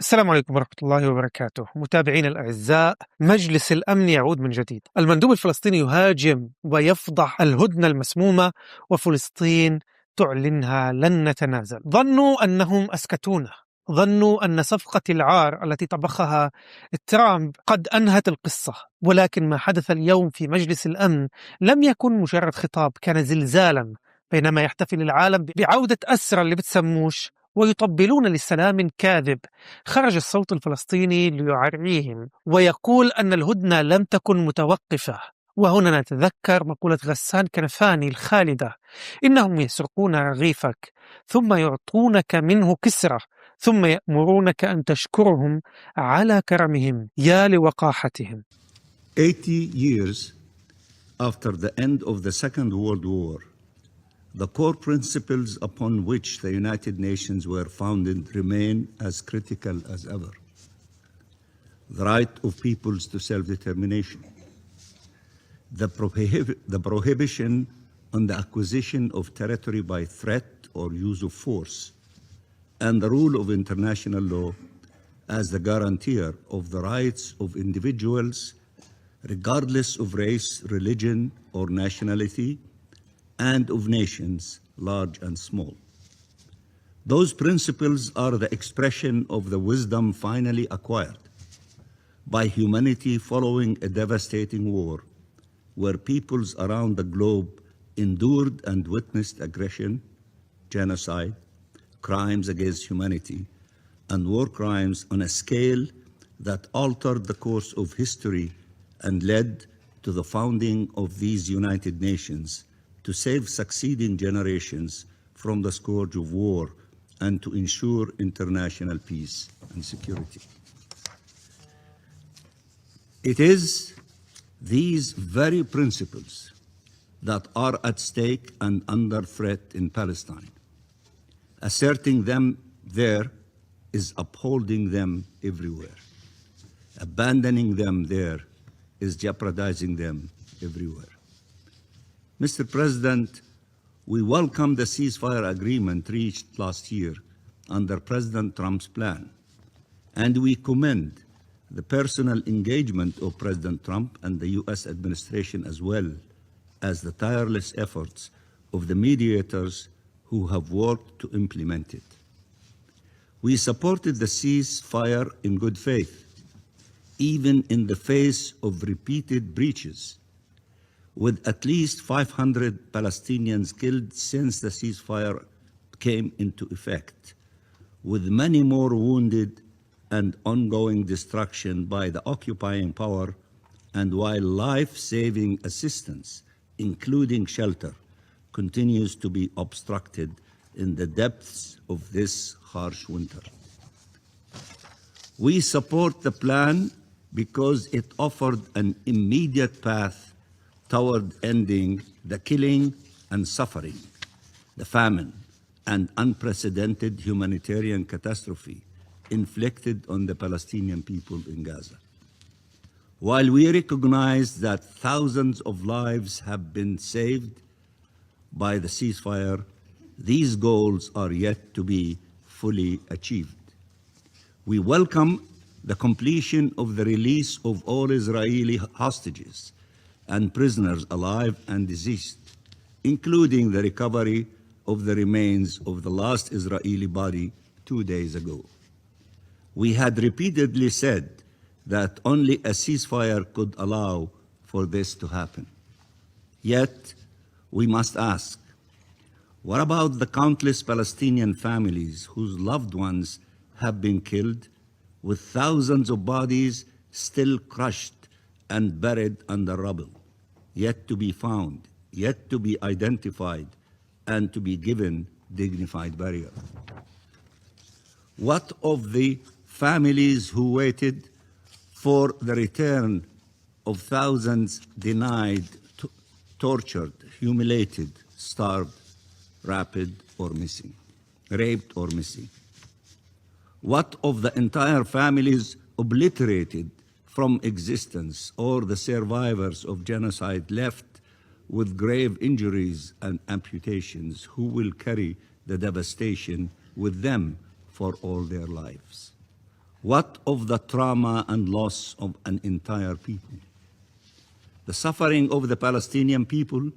السلام عليكم ورحمة الله وبركاته. متابعين الأعزاء، مجلس الأمن يعود من جديد. المندوب الفلسطيني يهاجم ويفضح الهدنة المسمومة، وفلسطين تعلنها لن نتنازل. ظنوا أنهم أسكتونا، ظنوا أن صفقة العار التي طبخها ترامب قد أنهت القصة، ولكن ما حدث اليوم في مجلس الأمن لم يكن مجرد خطاب، كان زلزالا. بينما يحتفل العالم بعودة أسرى اللي بتسموش ويطبلون لسلام كاذب، خرج الصوت الفلسطيني ليعريهم ويقول أن الهدنة لم تكن متوقفة. وهنا نتذكر مقولة غسان كنفاني الخالدة: إنهم يسرقون رغيفك ثم يعطونك منه كسرة ثم يأمرونك أن تشكرهم على كرمهم يا لوقاحتهم. 80 years after the end of the Second World War, the core principles upon which the United Nations were founded remain as critical as ever. The right of peoples to self-determination, the prohibition on the acquisition of territory by threat or use of force, and the rule of international law as the guarantor of the rights of individuals, regardless of race, religion, or nationality, and of nations, large and small. Those principles are the expression of the wisdom finally acquired by humanity following a devastating war, where peoples around the globe endured and witnessed aggression, genocide, crimes against humanity, and war crimes on a scale that altered the course of history and led to the founding of these United Nations, to save succeeding generations from the scourge of war and to ensure international peace and security. It is these very principles that are at stake and under threat in Palestine. Asserting them there is upholding them everywhere. Abandoning them there is jeopardizing them everywhere. Mr. President, we welcome the ceasefire agreement reached last year under President Trump's plan, and we commend the personal engagement of President Trump and the U.S. administration, as well as the tireless efforts of the mediators who have worked to implement it. We supported the ceasefire in good faith, even in the face of repeated breaches, with at least 500 Palestinians killed since the ceasefire came into effect, with many more wounded and ongoing destruction by the occupying power, and while life-saving assistance, including shelter, continues to be obstructed in the depths of this harsh winter. We support the plan because it offered an immediate path toward ending the killing and suffering, the famine, and unprecedented humanitarian catastrophe inflicted on the Palestinian people in Gaza. While we recognize that thousands of lives have been saved by the ceasefire, these goals are yet to be fully achieved. We welcome the completion of the release of all Israeli hostages and prisoners alive and deceased, including the recovery of the remains of the last Israeli body 2 days ago. We had repeatedly said that only a ceasefire could allow for this to happen. Yet, we must ask, what about the countless Palestinian families whose loved ones have been killed, with thousands of bodies still crushed and buried under rubble, yet to be found, yet to be identified, and to be given dignified burial? What of the families who waited for the return of thousands denied, tortured, humiliated, starved, raped, or missing, raped or missing? What of the entire families obliterated from existence, or the survivors of genocide left with grave injuries and amputations, who will carry the devastation with them for all their lives? What of the trauma and loss of an entire people? The suffering of the Palestinian people,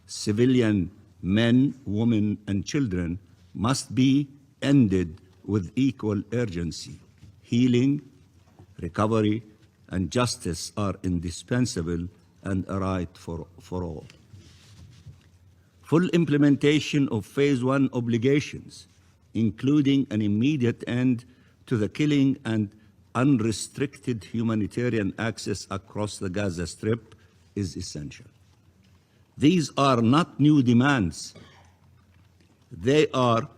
civilian men, women, and children, must be ended with equal urgency. Healing, recovery, and justice are indispensable and a right for all. Full implementation of Phase 1 obligations, including an immediate end to the killing and unrestricted humanitarian access across the Gaza Strip, is essential. These are not new demands. They are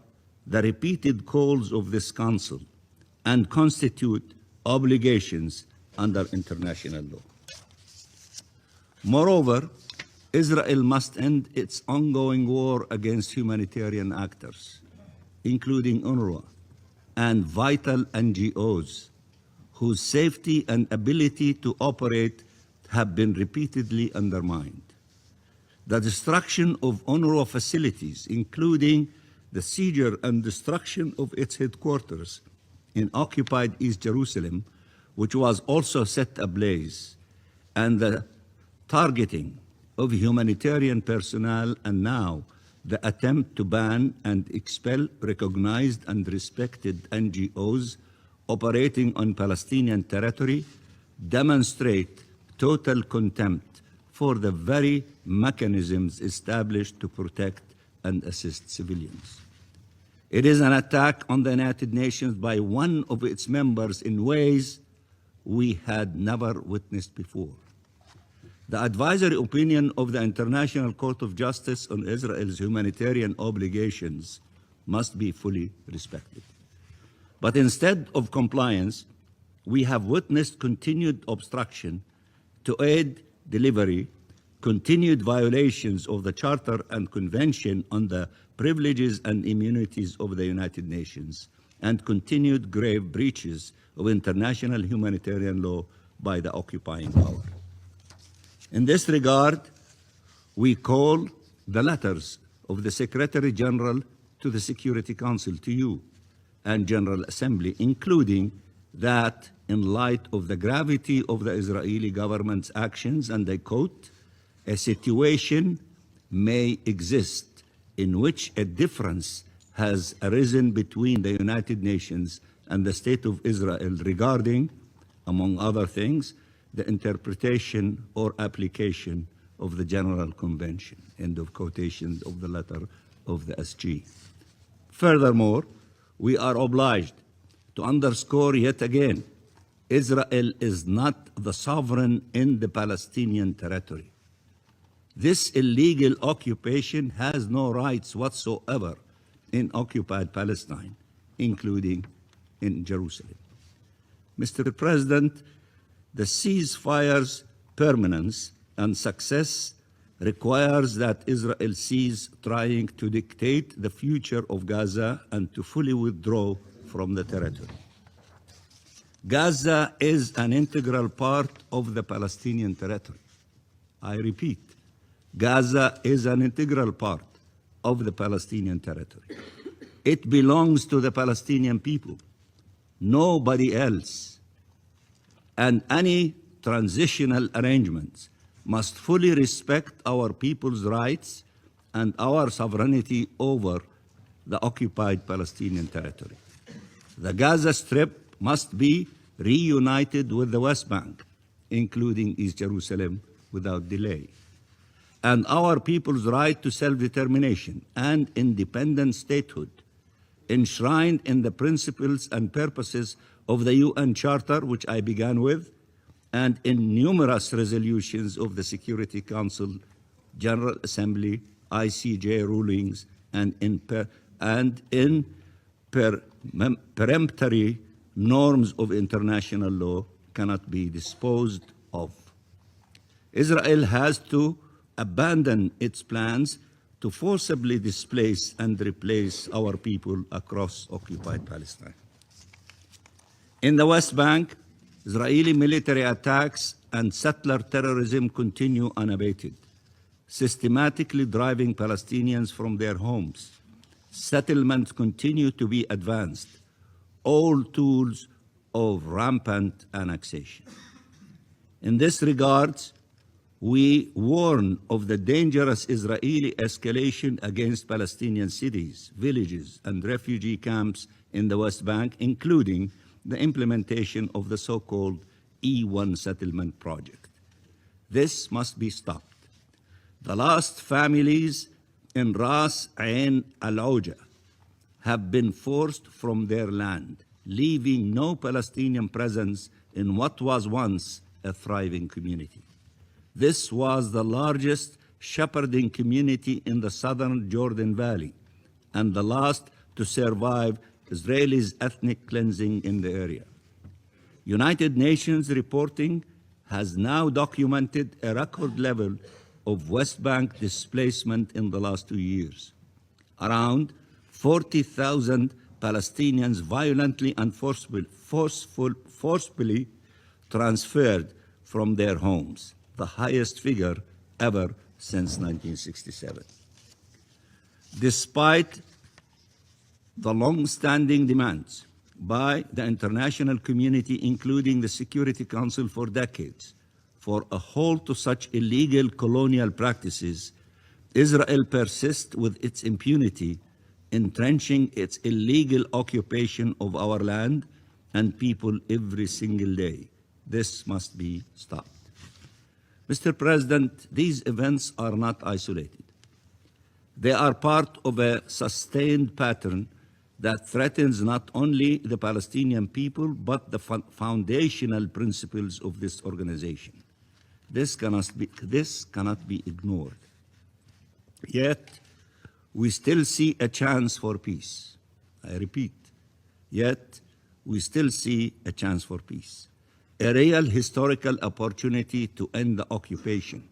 the repeated calls of this Council and constitute obligations under international law. Moreover, Israel must end its ongoing war against humanitarian actors, including UNRWA and vital NGOs, whose safety and ability to operate have been repeatedly undermined. The destruction of UNRWA facilities, including the seizure and destruction of its headquarters in occupied East Jerusalem, which was also set ablaze, and the targeting of humanitarian personnel, and now the attempt to ban and expel recognized and respected NGOs operating on Palestinian territory, demonstrate total contempt for the very mechanisms established to protect and assist civilians. It is an attack on the United Nations by one of its members in ways we had never witnessed before. The advisory opinion of the International Court of Justice on Israel's humanitarian obligations must be fully respected. But instead of compliance, we have witnessed continued obstruction to aid delivery, continued violations of the Charter and Convention on the Privileges and Immunities of the United Nations, and continued grave breaches of international humanitarian law by the occupying power. In this regard, we call the letters of the Secretary General to the Security Council, to you, and General Assembly, including that in light of the gravity of the Israeli government's actions, and I quote, "A situation may exist in which a difference has arisen between the United Nations and the State of Israel regarding, among other things, the interpretation or application of the General Convention," end of quotation of the letter of the SG. Furthermore, we are obliged to underscore yet again, Israel is not the sovereign in the Palestinian territory. This illegal occupation has no rights whatsoever in occupied Palestine, including in Jerusalem. Mr. President, the ceasefire's permanence and success requires that Israel cease trying to dictate the future of Gaza and to fully withdraw from the territory. Gaza is an integral part of the Palestinian territory. I repeat, Gaza is an integral part of the Palestinian territory. It belongs to the Palestinian people, nobody else. And any transitional arrangements must fully respect our people's rights and our sovereignty over the occupied Palestinian territory. The Gaza Strip must be reunited with the West Bank, including East Jerusalem, without delay. And our people's right to self-determination and independent statehood, enshrined in the principles and purposes of the UN Charter, which I began with, and in numerous resolutions of the Security Council, General Assembly, ICJ rulings, and in peremptory norms of international law, cannot be disposed of. Israel has to abandon its plans to forcibly displace and replace our people across occupied Palestine. In the West Bank, Israeli military attacks and settler terrorism continue unabated, systematically driving Palestinians from their homes. Settlements continue to be advanced. All tools of rampant annexation. In this regard, we warn of the dangerous Israeli escalation against Palestinian cities, villages, and refugee camps in the West Bank, including the implementation of the so-called E1 settlement project. This must be stopped. The last families in Ras Ain al-Auja have been forced from their land, leaving no Palestinian presence in what was once a thriving community. This was the largest shepherding community in the southern Jordan Valley and the last to survive Israelis' ethnic cleansing in the area. United Nations reporting has now documented a record level of West Bank displacement in the last 2 years. Around 40,000 Palestinians violently and forcefully transferred from their homes, the highest figure ever since 1967. Despite the long-standing demands by the international community, including the Security Council for decades, for a halt to such illegal colonial practices, Israel persists with its impunity, entrenching its illegal occupation of our land and people every single day. This must be stopped. Mr. President, these events are not isolated. They are part of a sustained pattern that threatens not only the Palestinian people, but the foundational principles of this organization. This cannot be ignored. Yet, we still see a chance for peace. I repeat, yet we still see a chance for peace. A real historical opportunity to end the occupation,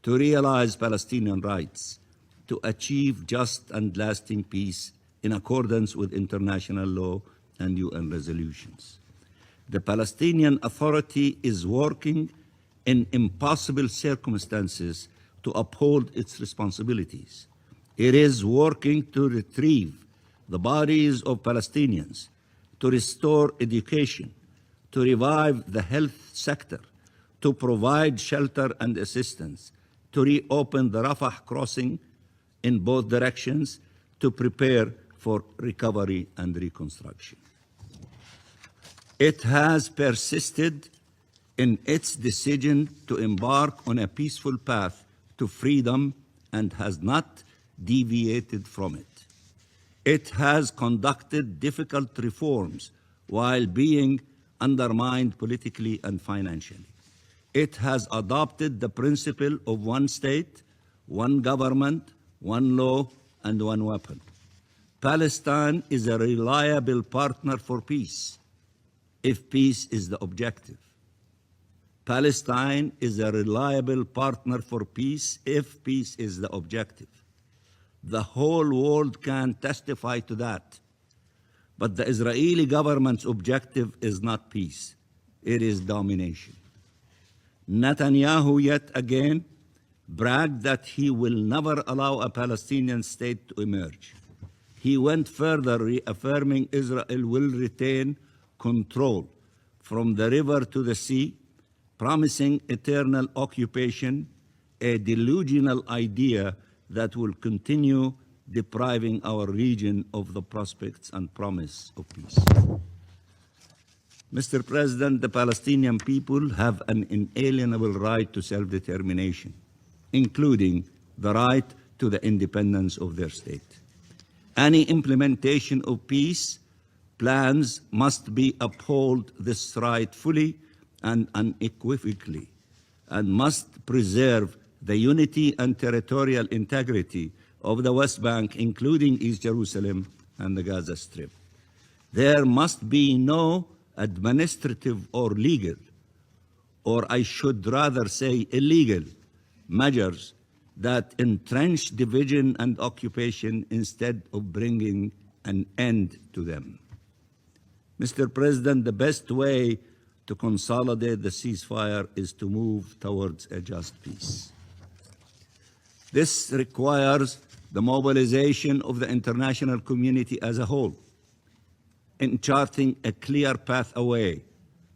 to realize Palestinian rights, to achieve just and lasting peace in accordance with international law and UN resolutions. The Palestinian Authority is working in impossible circumstances to uphold its responsibilities. It is working to retrieve the bodies of Palestinians, to restore education, to revive the health sector, to provide shelter and assistance, to reopen the Rafah crossing in both directions, to prepare for recovery and reconstruction. It has persisted in its decision to embark on a peaceful path to freedom and has not deviated from it. It has conducted difficult reforms while being undermined politically and financially. It has adopted the principle of one state, one government, one law, and one weapon. Palestine is a reliable partner for peace, if peace is the objective. Palestine is a reliable partner for peace, if peace is the objective. The whole world can testify to that. But the Israeli government's objective is not peace, it is domination. Netanyahu yet again bragged that he will never allow a Palestinian state to emerge. He went further, reaffirming Israel will retain control from the river to the sea, promising eternal occupation, a delusional idea that will continue depriving our region of the prospects and promise of peace. Mr. President, the Palestinian people have an inalienable right to self-determination, including the right to the independence of their state. Any implementation of peace plans must be upheld this right fully and unequivocally, and must preserve the unity and territorial integrity of the West Bank, including East Jerusalem and the Gaza Strip. There must be no administrative or legal, or I should rather say illegal, measures that entrench division and occupation instead of bringing an end to them. Mr. President, the best way to consolidate the ceasefire is to move towards a just peace. This requires the mobilization of the international community as a whole. in charting a clear path away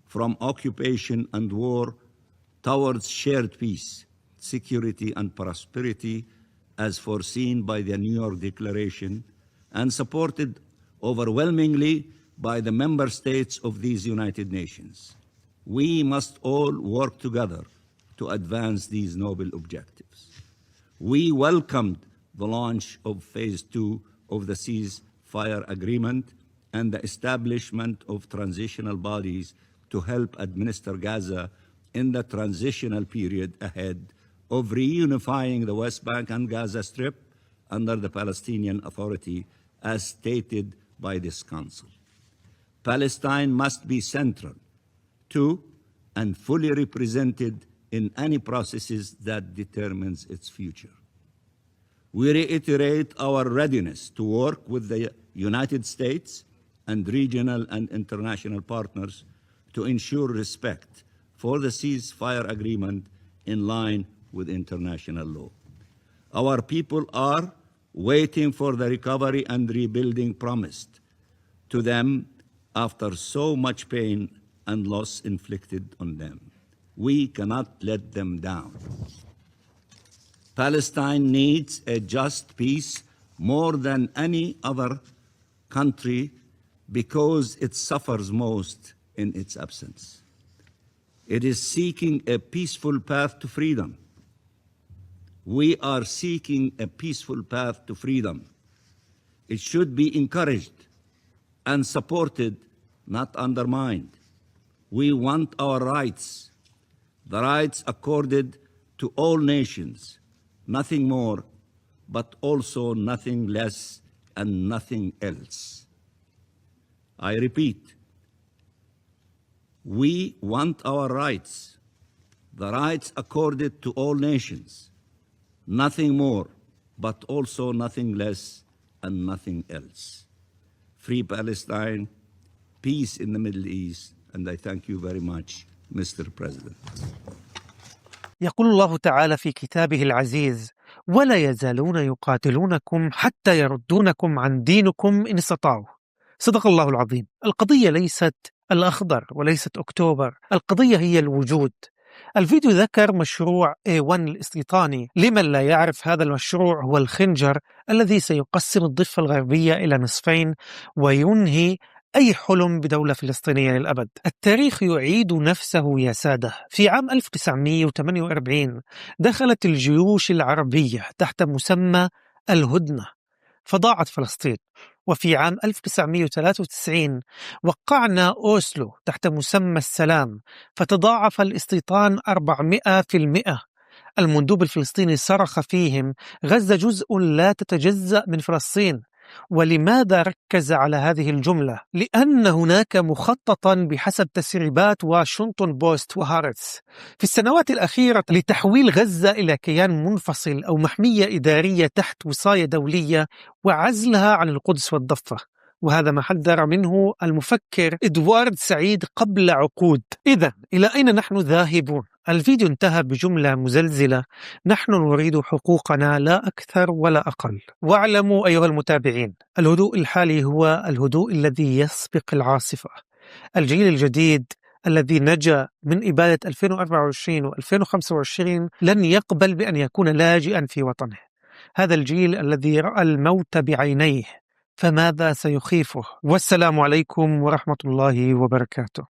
from occupation and war towards shared peace, security and prosperity as foreseen by the New York Declaration and supported overwhelmingly by the member states of these United Nations. We must all work together to advance these noble objectives. We welcomed the launch of Phase 2 of the ceasefire agreement and the establishment of transitional bodies to help administer Gaza in the transitional period ahead of reunifying the West Bank and Gaza Strip under the Palestinian Authority as stated by this Council. Palestine must be central to and fully represented in any processes that determines its future. We reiterate our readiness to work with the United States and regional and international partners to ensure respect for the ceasefire agreement in line with international law. Our people are waiting for the recovery and rebuilding promised to them after so much pain and loss inflicted on them. We cannot let them down. Palestine needs a just peace more than any other country because it suffers most in its absence. It is seeking a peaceful path to freedom. We are seeking a peaceful path to freedom. It should be encouraged and supported, not undermined. We want our rights, the rights accorded to all nations, nothing more, but also nothing less and nothing else. I repeat, we want our rights, the rights accorded to all nations, nothing more, but also nothing less and nothing else. Free Palestine, peace in the Middle East, and I thank you very much, Mr. President. يقول الله تعالى في كتابه العزيز: ولا يزالون يقاتلونكم حتى يردونكم عن دينكم إن استطاعوا. صدق الله العظيم. القضية ليست الأخضر وليست أكتوبر، القضية هي الوجود. الفيديو ذكر مشروع A1 الاستيطاني. لمن لا يعرف، هذا المشروع هو الخنجر الذي سيقسم الضفة الغربية إلى نصفين وينهي أي حلم بدولة فلسطينية للأبد. التاريخ يعيد نفسه يا سادة. في عام 1948 دخلت الجيوش العربية تحت مسمى الهدنة فضاعت فلسطين، وفي عام 1993 وقعنا أوسلو تحت مسمى السلام فتضاعف الاستيطان 400%. المندوب الفلسطيني صرخ فيهم: غزة جزء لا تتجزأ من فلسطين. ولماذا ركز على هذه الجملة؟ لأن هناك مخططا بحسب تسريبات واشنطن بوست وهارتس في السنوات الأخيرة لتحويل غزة إلى كيان منفصل أو محمية إدارية تحت وصاية دولية وعزلها عن القدس والضفة، وهذا ما حذر منه المفكر إدوارد سعيد قبل عقود. إذن إلى أين نحن ذاهبون؟ الفيديو انتهى بجملة مزلزلة: نحن نريد حقوقنا لا أكثر ولا أقل. واعلموا أيها المتابعين، الهدوء الحالي هو الهدوء الذي يسبق العاصفة. الجيل الجديد الذي نجا من إبادة 2024 و2025 لن يقبل بأن يكون لاجئا في وطنه. هذا الجيل الذي رأى الموت بعينيه، فماذا سيخيفه؟ والسلام عليكم ورحمة الله وبركاته.